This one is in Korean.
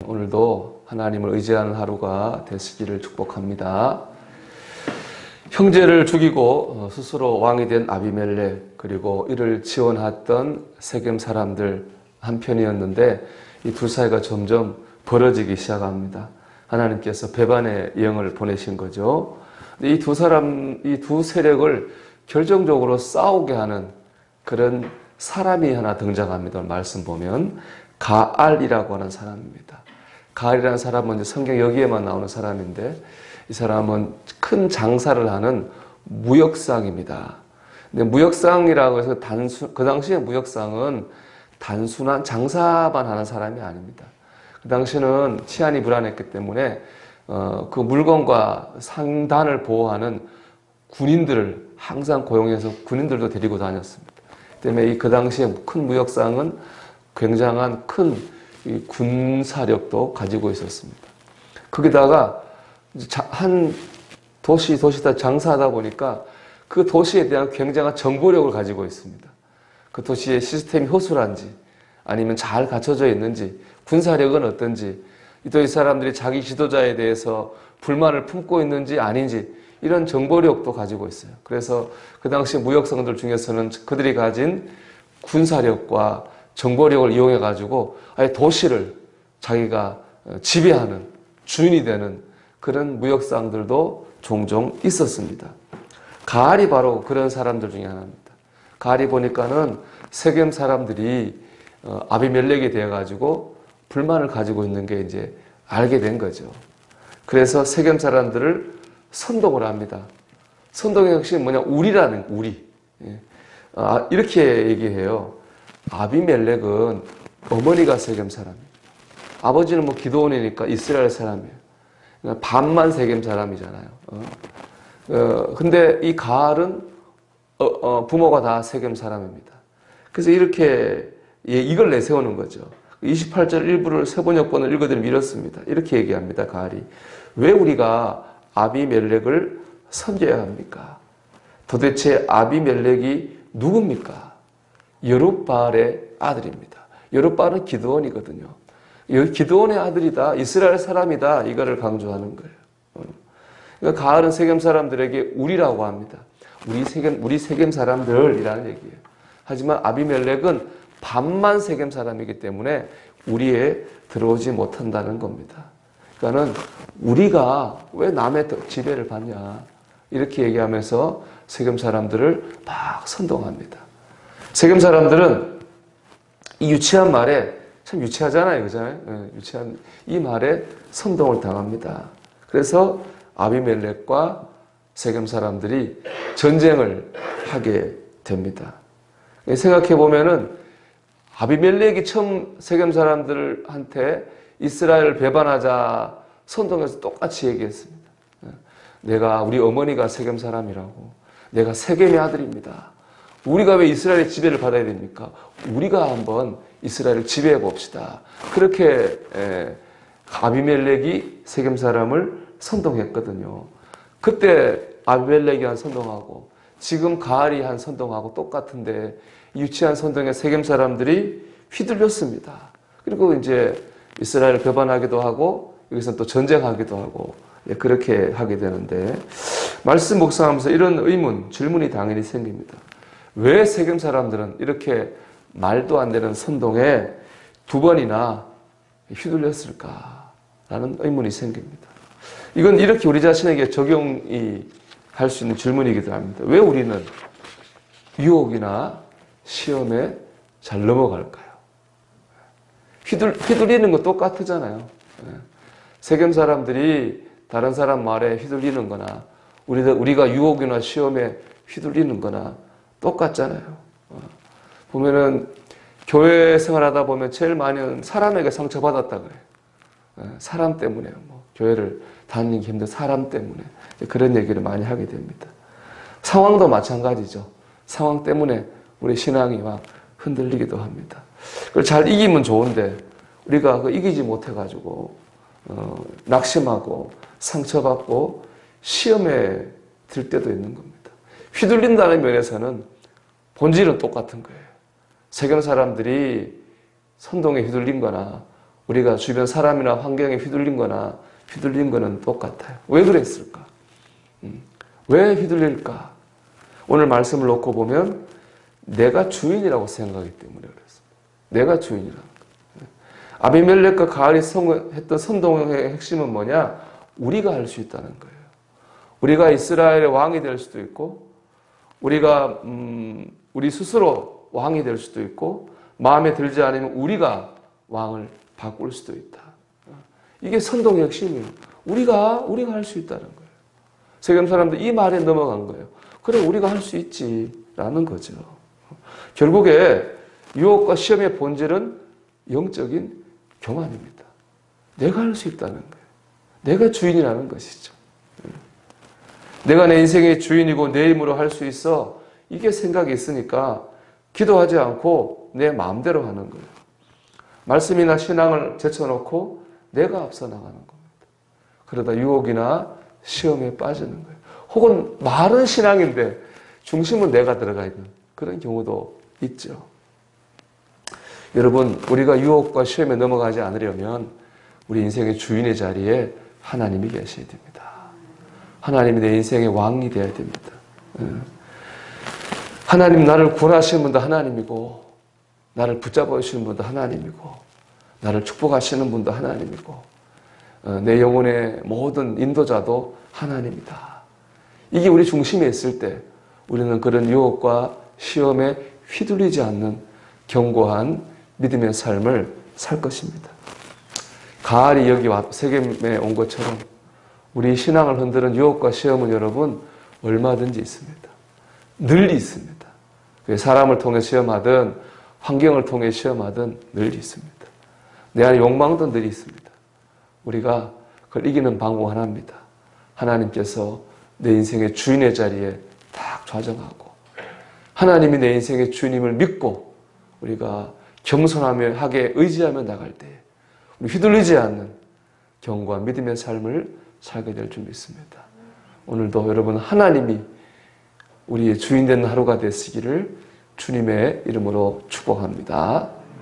오늘도 하나님을 의지하는 하루가 되시기를 축복합니다. 형제를 죽이고 스스로 왕이 된 아비멜렉, 그리고 이를 지원했던 세겜 사람들 한편이었는데 이 둘 사이가 점점 벌어지기 시작합니다. 하나님께서 배반의 영을 보내신 거죠. 이 두 세력을 결정적으로 싸우게 하는 그런 사람이 하나 등장합니다. 말씀 보면 가알이라고 하는 사람입니다. 가알이라는 사람은 성경 여기에만 나오는 사람인데 이 사람은 큰 장사를 하는 무역상입니다. 근데 무역상이라고 해서 그 당시에 무역상은 단순한 장사만 하는 사람이 아닙니다. 그 당시는 치안이 불안했기 때문에 그 물건과 상단을 보호하는 군인들을 항상 고용해서 군인들도 데리고 다녔습니다. 때문에 그 당시에 큰 무역상은 굉장한 큰 군사력도 가지고 있었습니다. 거기다가 한 도시다 장사하다 보니까 그 도시에 대한 굉장한 정보력을 가지고 있습니다. 그 도시의 시스템이 허술한지 아니면 잘 갖춰져 있는지 군사력은 어떤지 또 이 사람들이 자기 지도자에 대해서 불만을 품고 있는지 아닌지 이런 정보력도 가지고 있어요. 그래서 그 당시 무역성들 중에서는 그들이 가진 군사력과 정보력을 이용해 가지고 아예 도시를 자기가 지배하는 주인이 되는 그런 무역상들도 종종 있었습니다. 가알이 바로 그런 사람들 중에 하나입니다. 가알이 보니까는 세겜 사람들이 아비멜렉이 되어 가지고 불만을 가지고 있는 게 이제 알게 된 거죠. 그래서 세겜 사람들을 선동을 합니다. 선동의 핵심이 뭐냐? 우리라는 우리. 이렇게 얘기해요. 아비멜렉은 어머니가 세겜 사람이에요. 아버지는 뭐 기드온이니까 이스라엘 사람이에요. 그러니까 반만 세겜 사람이잖아요. 근데 이 가알은 부모가 다 세겜 사람입니다. 그래서 이렇게 이걸 내세우는 거죠. 28절 일부를 세번역번을 읽어드리면 이렇습니다. 이렇게 얘기합니다. 가알이. 왜 우리가 아비멜렉을 섬겨야 합니까? 도대체 아비멜렉이 누굽니까? 여룹바알의 아들입니다. 여룹바알은 기드온이거든요. 기드온의 아들이다. 이스라엘 사람이다. 이거를 강조하는 거예요. 그러니까 가알은 세겜 사람들에게 우리라고 합니다. 우리 세겜 사람들이라는 얘기예요. 하지만 아비멜렉은 반만 세겜 사람이기 때문에 우리에 들어오지 못한다는 겁니다. 그러니까는 우리가 왜 남의 지배를 받냐 이렇게 얘기하면서 세겜 사람들을 막 선동합니다. 세겜 사람들은 이 유치한 말에 참 유치하잖아요, 그잖아요. 유치한 이 말에 선동을 당합니다. 그래서 아비멜렉과 세겜 사람들이 전쟁을 하게 됩니다. 생각해 보면은 아비멜렉이 처음 세겜 사람들한테 이스라엘을 배반하자 선동해서 똑같이 얘기했습니다. 우리 어머니가 세겜 사람이라고. 내가 세겜의 아들입니다. 우리가 왜 이스라엘의 지배를 받아야 됩니까? 우리가 한번 이스라엘을 지배해 봅시다. 그렇게 아비멜렉이 세겜 사람을 선동했거든요. 그때 아비멜렉이 한 선동하고 지금 가알이 한 선동하고 똑같은데 유치한 선동에 세겜 사람들이 휘둘렸습니다. 그리고 이제 이스라엘을 배반하기도 하고 여기서 또 전쟁하기도 하고 그렇게 하게 되는데 말씀 묵상하면서 이런 질문이 당연히 생깁니다. 왜 세겜 사람들은 이렇게 말도 안 되는 선동에 두 번이나 휘둘렸을까라는 의문이 생깁니다. 이건 이렇게 우리 자신에게 적용이 할 수 있는 질문이기도 합니다. 왜 우리는 유혹이나 시험에 잘 넘어갈까요? 휘둘리는 거 똑같잖아요. 세겜 사람들이 다른 사람 말에 휘둘리는 거나 우리가 유혹이나 시험에 휘둘리는 거나 똑같잖아요. 보면은 교회 생활하다 보면 제일 많이 사람에게 상처받았다 그래요. 사람 때문에 교회를 다니기 힘든 사람 때문에 그런 얘기를 많이 하게 됩니다. 상황도 마찬가지죠. 상황 때문에 우리 신앙이 막 흔들리기도 합니다. 그걸 잘 이기면 좋은데 우리가 이기지 못해가지고 낙심하고 상처받고 시험에 들 때도 있는 겁니다. 휘둘린다는 면에서는 본질은 똑같은 거예요. 세겜 사람들이 선동에 휘둘린 거나 우리가 주변 사람이나 환경에 휘둘린 거는 똑같아요. 왜 그랬을까? 왜 휘둘릴까? 오늘 말씀을 놓고 보면 내가 주인이라고 생각하기 때문에 그랬습니다. 내가 주인이라는 거예요. 아비멜렉과 가알이 했던 선동의 핵심은 뭐냐? 우리가 할 수 있다는 거예요. 우리가 이스라엘의 왕이 될 수도 있고, 우리가 우리 스스로 왕이 될 수도 있고, 마음에 들지 않으면 우리가 왕을 바꿀 수도 있다. 이게 선동의 핵심이에요. 우리가 할 수 있다는 거예요. 세겜 사람들 이 말에 넘어간 거예요. 그래, 우리가 할 수 있지라는 거죠. 결국에 유혹과 시험의 본질은 영적인 교만입니다. 내가 할 수 있다는 거예요. 내가 주인이라는 것이죠. 내가 내 인생의 주인이고 내 힘으로 할 수 있어. 이게 생각이 있으니까 기도하지 않고 내 마음대로 하는 거예요. 말씀이나 신앙을 제쳐놓고 내가 앞서 나가는 겁니다. 그러다 유혹이나 시험에 빠지는 거예요. 혹은 말은 신앙인데 중심은 내가 들어가 있는 그런 경우도 있죠. 여러분, 우리가 유혹과 시험에 넘어가지 않으려면 우리 인생의 주인의 자리에 하나님이 계셔야 됩니다. 하나님이 내 인생의 왕이 되어야 됩니다. 하나님, 나를 구원하시는 분도 하나님이고, 나를 붙잡아 주시는 분도 하나님이고, 나를 축복하시는 분도 하나님이고, 내 영혼의 모든 인도자도 하나님이다. 이게 우리 중심에 있을 때 우리는 그런 유혹과 시험에 휘둘리지 않는 견고한 믿음의 삶을 살 것입니다. 가알이 여기 세겜에 온 것처럼 우리 신앙을 흔드는 유혹과 시험은 여러분 얼마든지 있습니다. 늘 있습니다. 사람을 통해 시험하든 환경을 통해 시험하든 늘 있습니다. 내 안에 욕망도 늘 있습니다. 우리가 그걸 이기는 방법 하나입니다. 하나님께서 내 인생의 주인의 자리에 딱 좌정하고 하나님이 내 인생의 주님을 믿고 우리가 겸손하게 의지하며 나갈 때 우리 휘둘리지 않는 견고한 믿음의 삶을 살게 될 줄 믿습니다. 오늘도 여러분 하나님이 우리의 주인 되는 하루가 되시기를 주님의 이름으로 축복합니다.